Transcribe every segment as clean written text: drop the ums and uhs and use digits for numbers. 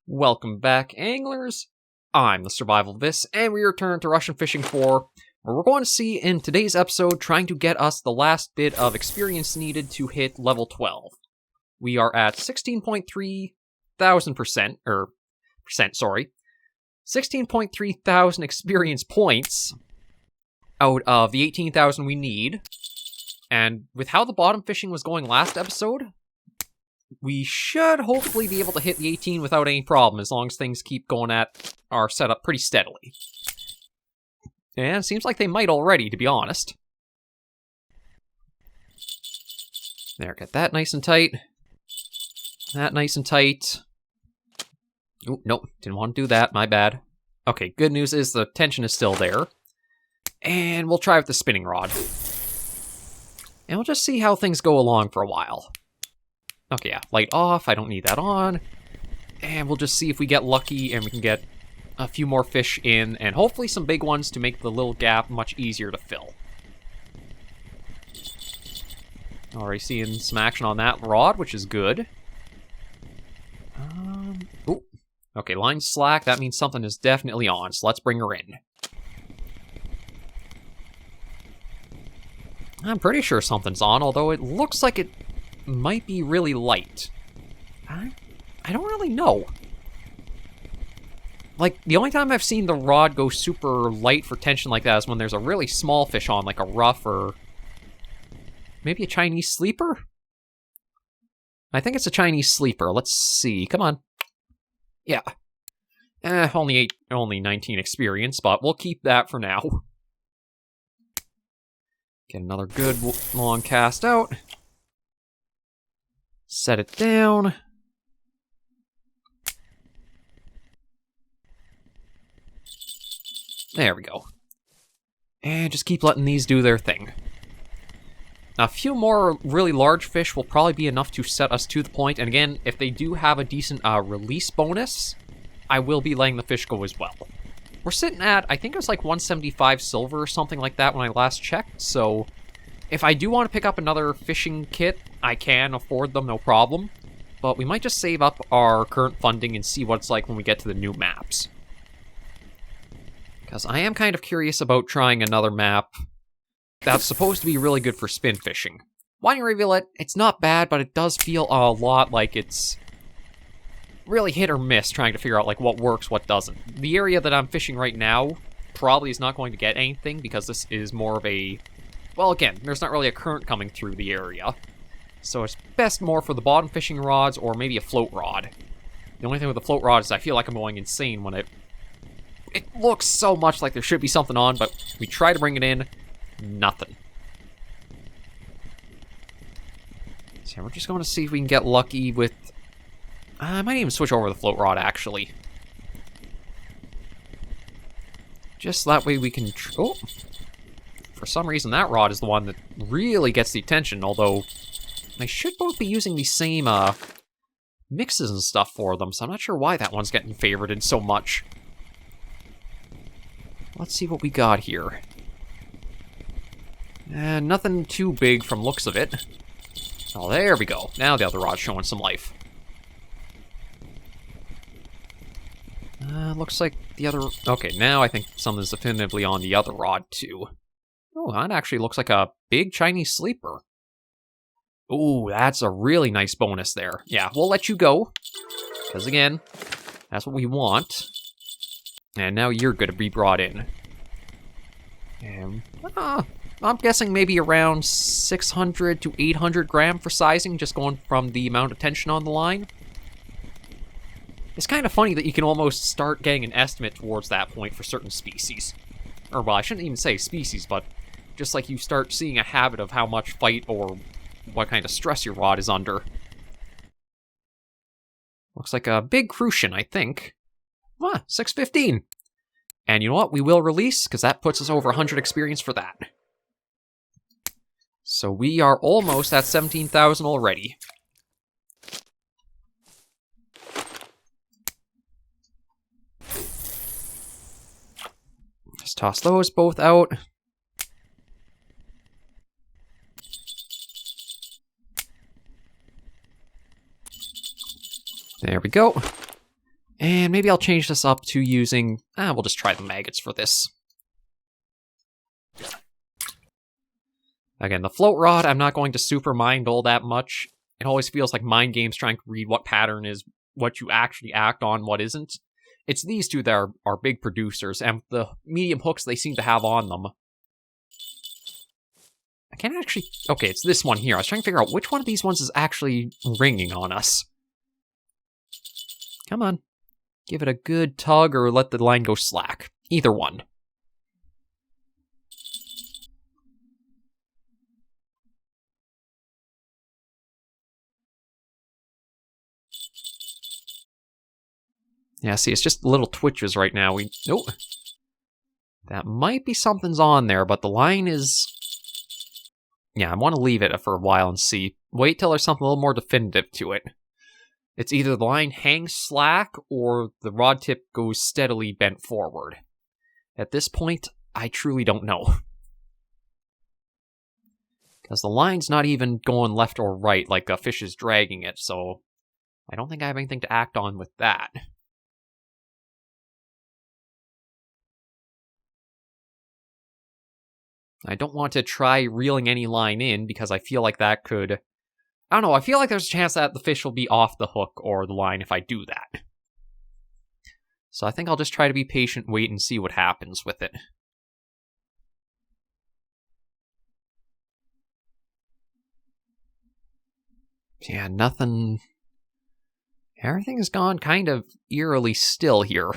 Welcome back, anglers. I'm the Survivalist, and we return to Russian Fishing 4, where we're going to see in today's episode trying to get us the last bit of experience needed to hit level 12. We are at 16.3 thousand percent, 16.3 thousand experience points out of the 18,000 we need. And with how the bottom fishing was going last episode, we should hopefully be able to hit the 18 without any problem, as long as things keep going at our setup pretty steadily. And it seems like they might already, to be honest. There, get that nice and tight. That nice and tight. Ooh, nope, didn't want to do that, my bad. Okay, good news is the tension is still there. And we'll try with the spinning rod. And we'll just see how things go along for a while. Okay, yeah, light off, I don't need that on. And we'll just see if we get lucky and we can get a few more fish in, and hopefully some big ones to make the little gap much easier to fill. Already seeing some action on that rod, which is good. Ooh. Okay, line's slack, that means something is definitely on, so let's bring her in. I'm pretty sure something's on, although it looks like it might be really light. I don't really know. Like, the only time I've seen the rod go super light for tension like that is when there's a really small fish on, like a rough or maybe a Chinese sleeper? I think it's a Chinese sleeper. Let's see. Come on. Yeah. Only 19 experience, but we'll keep that for now. Get another good long cast out. Set it down. There we go. And just keep letting these do their thing. A few more really large fish will probably be enough to set us to the point. And again, if they do have a decent release bonus, I will be letting the fish go as well. We're sitting at, I think it was like 175 silver or something like that when I last checked. So if I do want to pick up another fishing kit, I can afford them, no problem. But we might just save up our current funding and see what it's like when we get to the new maps. Because I am kind of curious about trying another map that's supposed to be really good for spin fishing. Winding Rivulet, it's not bad, but it does feel a lot like it's really hit or miss trying to figure out like what works, what doesn't. The area that I'm fishing right now probably is not going to get anything because this is more of a... Well, again, there's not really a current coming through the area. So it's best more for the bottom fishing rods or maybe a float rod. The only thing with the float rod is I feel like I'm going insane when it looks so much like there should be something on, but we try to bring it in, nothing. So we're just going to see if we can get lucky with... I might even switch over the float rod, actually. Just that way we can... Oh! For some reason, that rod is the one that really gets the attention, although they should both be using the same mixes and stuff for them, so I'm not sure why that one's getting favorited so much. Let's see what we got here. Nothing too big from looks of it. Oh, there we go. Now the other rod's showing some life. Looks like the other... Okay, now I think something's definitively on the other rod, too. Oh, that actually looks like a big Chinese sleeper. Ooh, that's a really nice bonus there. Yeah, we'll let you go. Because again, that's what we want. And now you're going to be brought in. And, I'm guessing maybe around 600 to 800 gram for sizing, just going from the amount of tension on the line. It's kind of funny that you can almost start getting an estimate towards that point for certain species. Or, well, I shouldn't even say species, but just like you start seeing a habit of how much fight or what kind of stress your rod is under. Looks like a big crucian, I think. 615. And you know what? We will release, because that puts us over 100 experience for that. So we are almost at 17,000 already. Just toss those both out. There we go. And maybe I'll change this up to using... we'll just try the maggots for this. Again, the float rod, I'm not going to super mind all that much. It always feels like mind games trying to read what pattern is what you actually act on, what isn't. It's these two that are big producers, and the medium hooks they seem to have on them. I can't actually... Okay, it's this one here. I was trying to figure out which one of these ones is actually ringing on us. Come on. Give it a good tug or let the line go slack. Either one. Yeah, see, it's just little twitches right now. Nope. That might be something's on there, but the line is... Yeah, I want to leave it for a while and see. Wait till there's something a little more definitive to it. It's either the line hangs slack or the rod tip goes steadily bent forward. At this point, I truly don't know. Because the line's not even going left or right like a fish is dragging it, so I don't think I have anything to act on with that. I don't want to try reeling any line in because I feel like that could... I don't know, I feel like there's a chance that the fish will be off the hook or the line if I do that. So I think I'll just try to be patient, wait, and see what happens with it. Yeah, nothing... Everything has gone kind of eerily still here.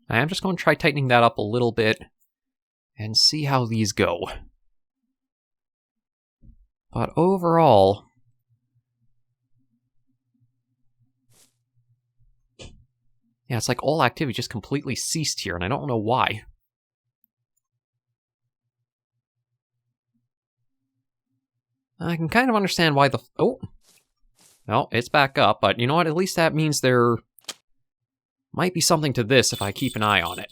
I am just going to try tightening that up a little bit and see how these go. But overall... Yeah, it's like all activity just completely ceased here, and I don't know why. I can kind of understand why the... Oh! Well, it's back up, but you know what? At least that means there... might be something to this if I keep an eye on it.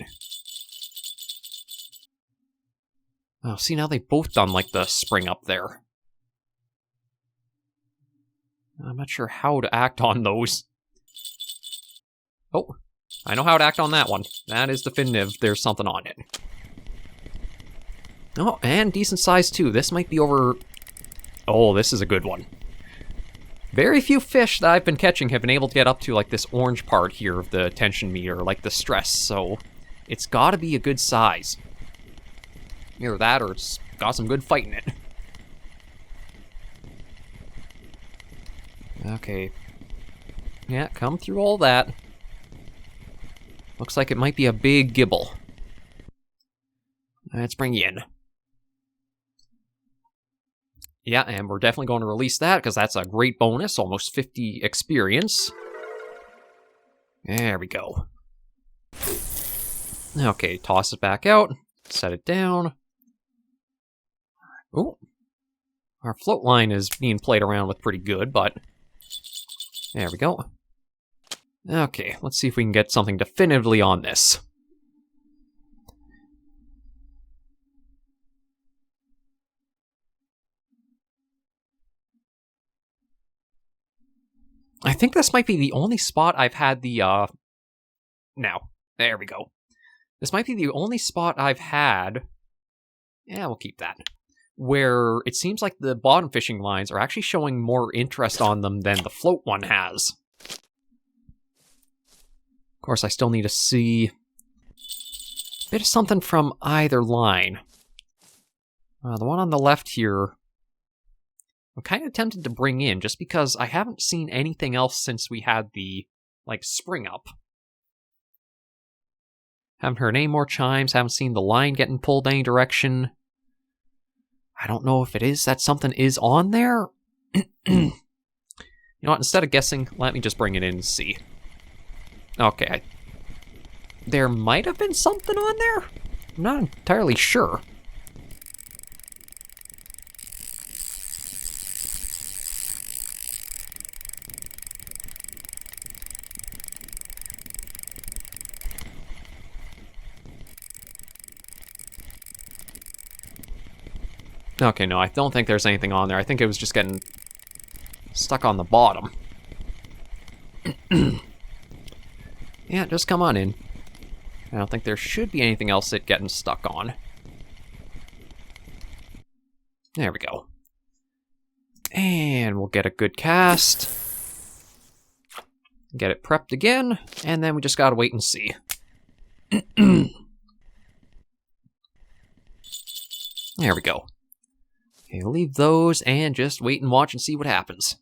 Oh, see, now they've both done, like, the spring up there. I'm not sure how to act on those. Oh, I know how to act on that one. That is definitive. There's something on it. Oh, and decent size, too. This might be over... Oh, this is a good one. Very few fish that I've been catching have been able to get up to, like, this orange part here of the tension meter, like the stress, so it's gotta be a good size. Either that or it's got some good fight in it. Okay. Yeah, come through all that. Looks like it might be a big gibble. Let's bring you in. Yeah, and we're definitely going to release that, because that's a great bonus, almost 50 experience. There we go. Okay, toss it back out, set it down. Oh, our float line is being played around with pretty good, but... There we go. Okay, let's see if we can get something definitively on this. I think this might be the only spot I've had the, Now, there we go. This might be the only spot I've had... Yeah, we'll keep that. Where it seems like the bottom fishing lines are actually showing more interest on them than the float one has. Of course, I still need to see a bit of something from either line. The one on the left here, I'm kind of tempted to bring in, just because I haven't seen anything else since we had the, like, spring up. Haven't heard any more chimes, haven't seen the line getting pulled any direction. I don't know if it is that something is on there. You know what, instead of guessing, let me just bring it in and see. Okay. There might have been something on there? I'm not entirely sure. Okay, no, I don't think there's anything on there. I think it was just getting stuck on the bottom. Yeah, just come on in. I don't think there should be anything else it getting stuck on. There we go. And we'll get a good cast. Get it prepped again, and then we just gotta wait and see. There we go. Okay, leave those and just wait and watch and see what happens.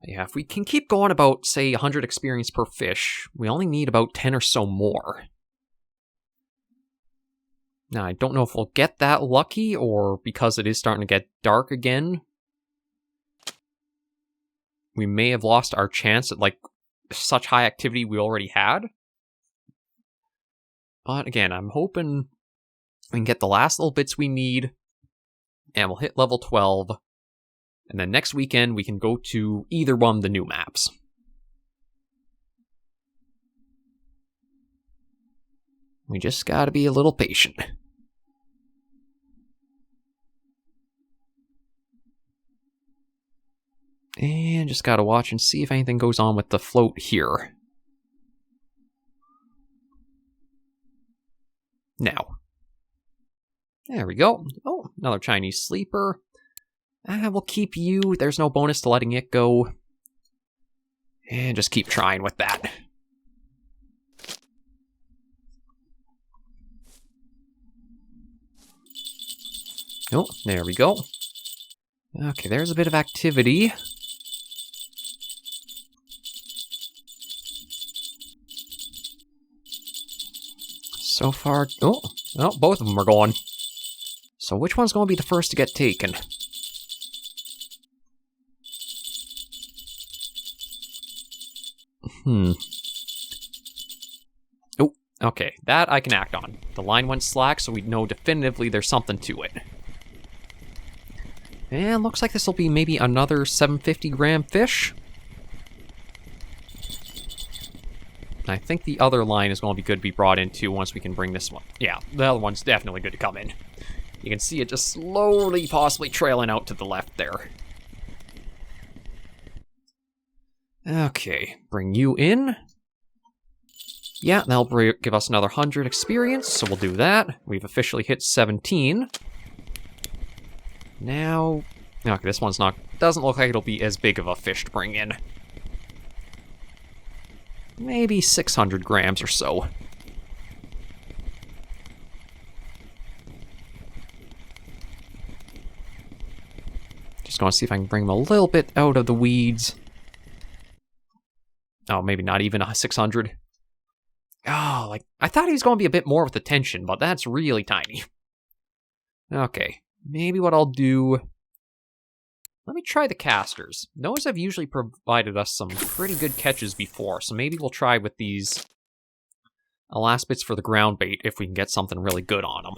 Yeah, if we can keep going about, say, 100 experience per fish, we only need about 10 or so more. Now, I don't know if we'll get that lucky, or because it is starting to get dark again, we may have lost our chance at, like, such high activity we already had. But again, I'm hoping we can get the last little bits we need, and we'll hit level 12. And then next weekend, we can go to either one of the new maps. We just gotta be a little patient. And just gotta watch and see if anything goes on with the float here. Now. There we go. Oh, another Chinese sleeper. We'll keep you. There's no bonus to letting it go. And just keep trying with that. Oh, there we go. Okay, there's a bit of activity. So far... Oh, both of them are going. So which one's going to be the first to get taken? Oh, okay. That I can act on. The line went slack, so we know definitively there's something to it. And looks like this will be maybe another 750-gram fish. I think the other line is going to be good to be brought in too once we can bring this one. Yeah, the other one's definitely good to come in. You can see it just slowly, possibly trailing out to the left there. Okay, bring you in. Yeah, that'll give us another 100 experience, so we'll do that. We've officially hit 17. Now... Okay, this one's not... Doesn't look like it'll be as big of a fish to bring in. Maybe 600 grams or so. Just gonna see if I can bring him a little bit out of the weeds. Oh, maybe not even a 600. Oh, like, I thought he was going to be a bit more with the tension, but that's really tiny. Okay, maybe what I'll do... Let me try the casters. Those have usually provided us some pretty good catches before, so maybe we'll try with these last bits for the ground bait if we can get something really good on them.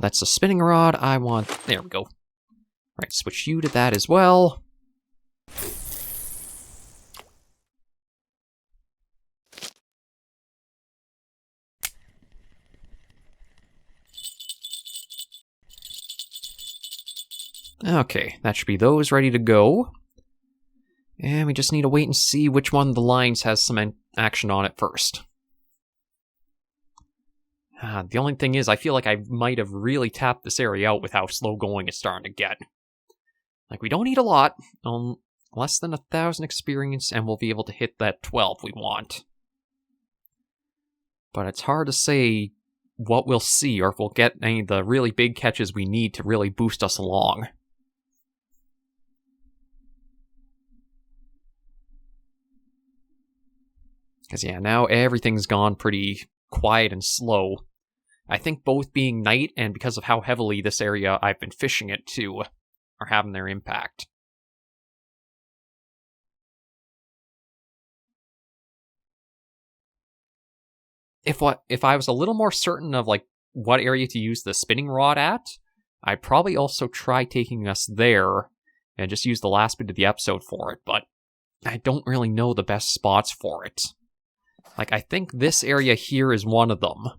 That's a spinning rod. I want... There we go. Right, switch you to that as well. Okay, that should be those ready to go. And we just need to wait and see which one of the lines has some action on it first. The only thing is, I feel like I might have really tapped this area out with how slow going it's starting to get. Like, we don't need a lot, less than 1,000 experience, and we'll be able to hit that 12 we want. But it's hard to say what we'll see, or if we'll get any of the really big catches we need to really boost us along. Because, yeah, now everything's gone pretty quiet and slow. I think both being night and because of how heavily this area I've been fishing it too are having their impact. If I was a little more certain of like what area to use the spinning rod at, I'd probably also try taking us there and just use the last bit of the episode for it, but I don't really know the best spots for it. Like, I think this area here is one of them.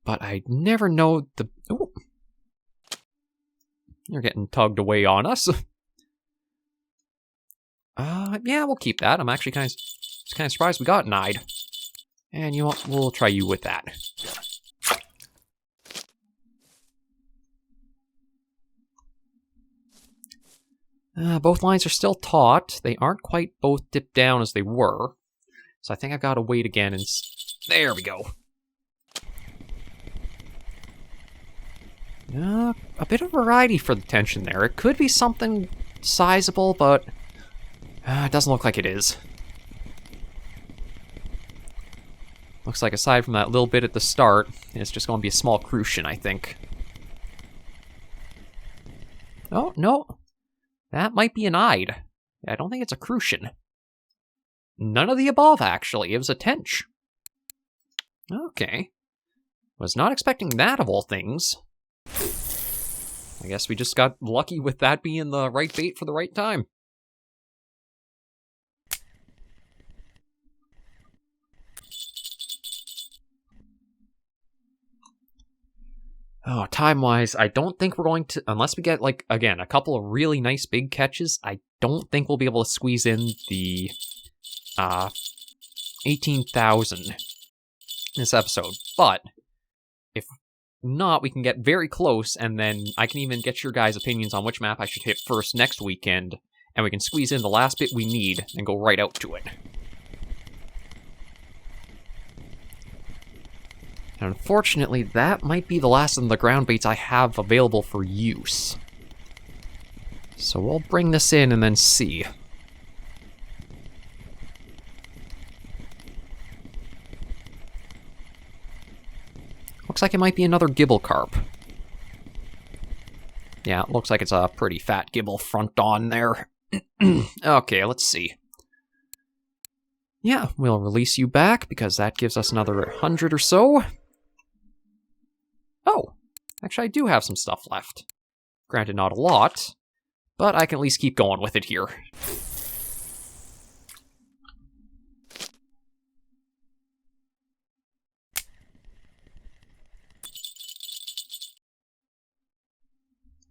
But I never know the... Ooh. You're getting tugged away on us. Yeah, we'll keep that. I'm actually kind of surprised we got an eyed. And you know what? We'll try you with that. Both lines are still taut. They aren't quite both dipped down as they were. So I think I've got to wait again and... There we go. A bit of variety for the tension there. It could be something sizable, but it doesn't look like it is. Looks like aside from that little bit at the start, it's just going to be a small crucian, I think. Oh, no. That might be an eyed. I don't think it's a crucian. None of the above, actually. It was a tench. Okay. Was not expecting that of all things. I guess we just got lucky with that being the right bait for the right time. Oh, time-wise, I don't think we're going to... Unless we get, like, again, a couple of really nice big catches, I don't think we'll be able to squeeze in the 18,000 this episode. But if not, we can get very close, and then I can even get your guys' opinions on which map I should hit first next weekend, and we can squeeze in the last bit we need and go right out to it. And unfortunately, that might be the last of the ground baits I have available for use. So we'll bring this in and then see. Looks like it might be another gibble carp. Yeah, it looks like it's a pretty fat gibble front on there. Okay, let's see. Yeah, we'll release you back because that gives us another 100 or so. Oh, actually I do have some stuff left. Granted, not a lot, but I can at least keep going with it here.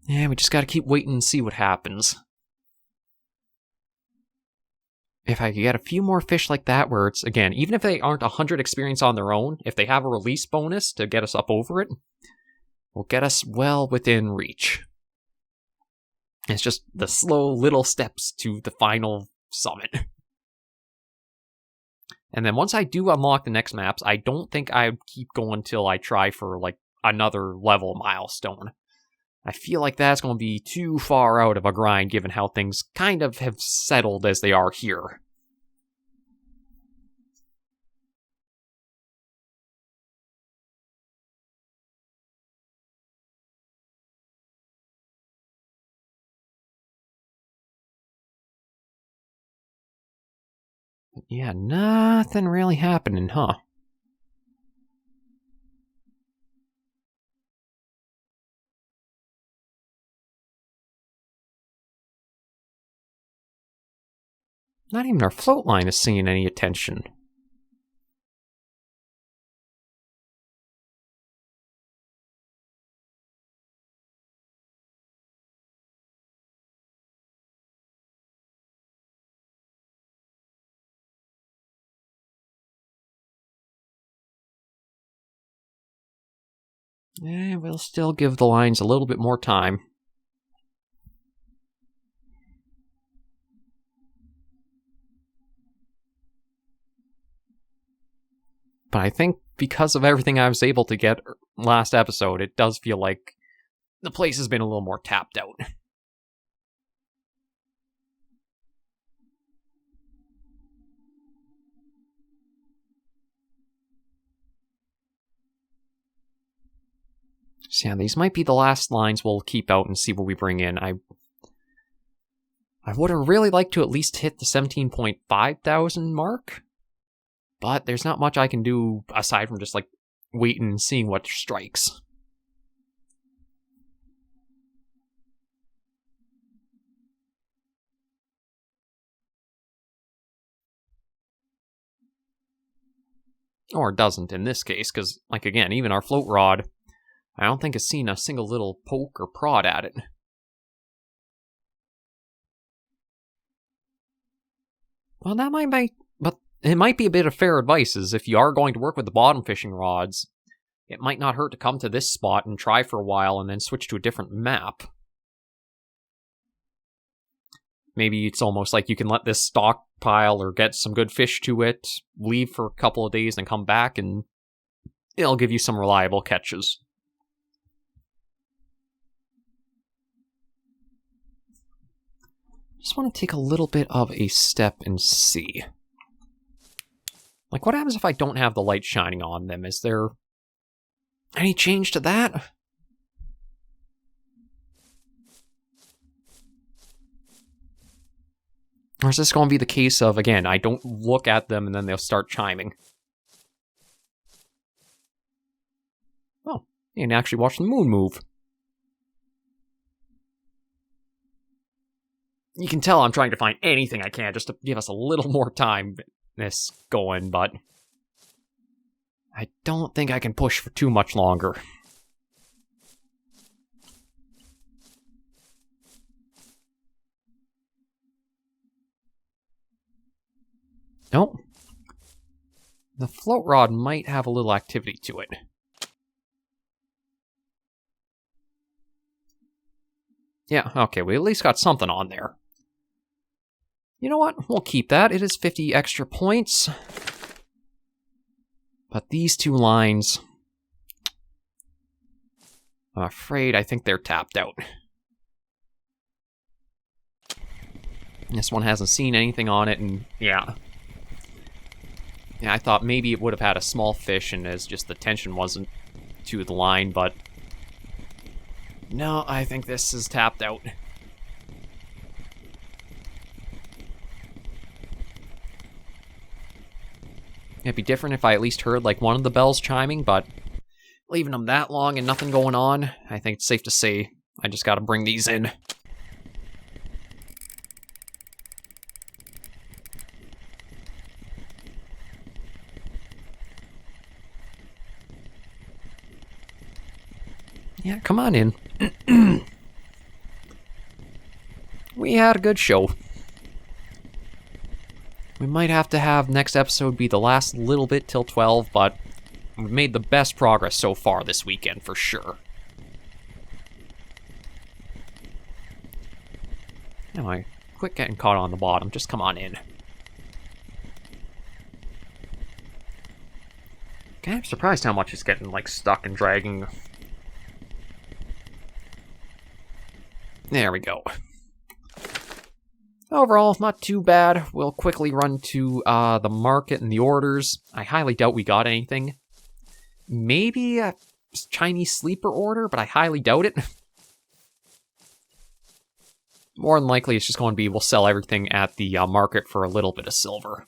Yeah, we just gotta keep waiting and see what happens. If I could get a few more fish like that where it's, again, even if they aren't 100 experience on their own, if they have a release bonus to get us up over it, will get us well within reach. It's just the slow little steps to the final summit. And then once I do unlock the next maps, I don't think I would keep going till I try for, like, another level milestone. I feel like that's going to be too far out of a grind given how things kind of have settled as they are here. But yeah, nothing really happening, huh? Not even our float line is seeing any attention. We'll still give the lines a little bit more time. But I think because of everything I was able to get last episode, it does feel like the place has been a little more tapped out. So yeah, these might be the last lines we'll keep out and see what we bring in. I would have really liked to at least hit the 17.5 thousand mark, but there's not much I can do aside from just like waiting and seeing what strikes. Or doesn't in this case, because, like, again, even our float rod, I don't think has seen a single little poke or prod at it. Well, that might be, but it might be a bit of fair advice, is if you are going to work with the bottom fishing rods, it might not hurt to come to this spot and try for a while and then switch to a different map. Maybe it's almost like you can let this stockpile or get some good fish to it, leave for a couple of days, and come back, and it'll give you some reliable catches. Just want to take a little bit of a step and see. Like, what happens if I don't have the light shining on them? Is there any change to that? Or is this going to be the case of, again, I don't look at them and then they'll start chiming? Oh, you can actually watch the moon move. You can tell I'm trying to find anything I can just to give us a little more time this going, but I don't think I can push for too much longer. Nope. The float rod might have a little activity to it. Yeah, okay, we at least got something on there. You know what? We'll keep that. It is 50 extra points. But these two lines, I'm afraid I think they're tapped out. This one hasn't seen anything on it, and yeah. Yeah, I thought maybe it would have had a small fish, and as just the tension wasn't to the line, but no, I think this is tapped out. It'd be different if I at least heard like one of the bells chiming, but leaving them that long and nothing going on, I think it's safe to say I just gotta bring these in. Yeah, come on in. We had a good show. We might have to have next episode be the last little bit till 12, but we've made the best progress so far this weekend, for sure. Anyway, quit getting caught on the bottom. Just come on in. Okay, I'm surprised how much it's getting, like, stuck and dragging. There we go. Overall, not too bad. We'll quickly run to the market and the orders. I highly doubt we got anything. Maybe a Chinese sleeper order, but I highly doubt it. More than likely, it's just going to be we'll sell everything at the market for a little bit of silver.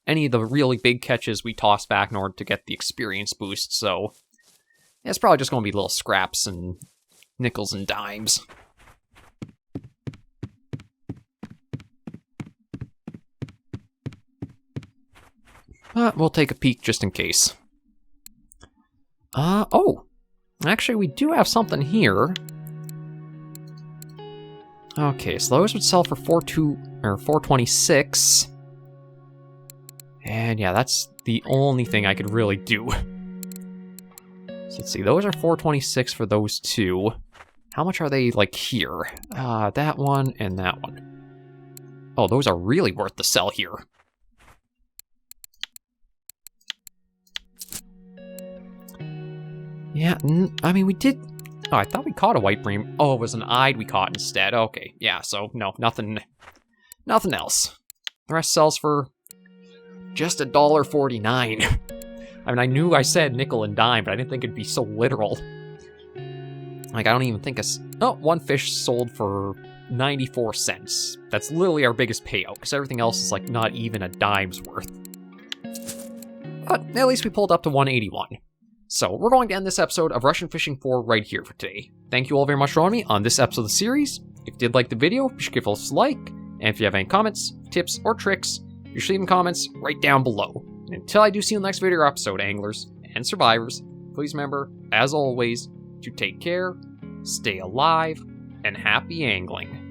Any of the really big catches we toss back in order to get the experience boost, so it's probably just going to be little scraps and nickels and dimes. But we'll take a peek just in case. Oh! Actually, we do have something here. Okay, so those would sell for 426. And yeah, that's the only thing I could really do. So let's see, those are 426 for those two. How much are they, like, here? That one and that one. Oh, those are really worth the sell here. Yeah, I mean, we did... Oh, I thought we caught a white bream. Oh, it was an eyed we caught instead. Okay, yeah, so, no, nothing else. The rest sells for just $1.49. I mean, I knew I said nickel and dime, but I didn't think it'd be so literal. Like, I don't even think one fish sold for 94 cents. That's literally our biggest payout, because everything else is, like, not even a dime's worth. But at least we pulled up to 181. So, we're going to end this episode of Russian Fishing 4 right here for today. Thank you all very much for joining me on this episode of the series. If you did like the video, be sure to give us a like. And if you have any comments, tips, or tricks, you should leave them comments right down below. And Until I do see you in the next video or episode, anglers and survivors, please remember, as always, to take care, stay alive, and happy angling.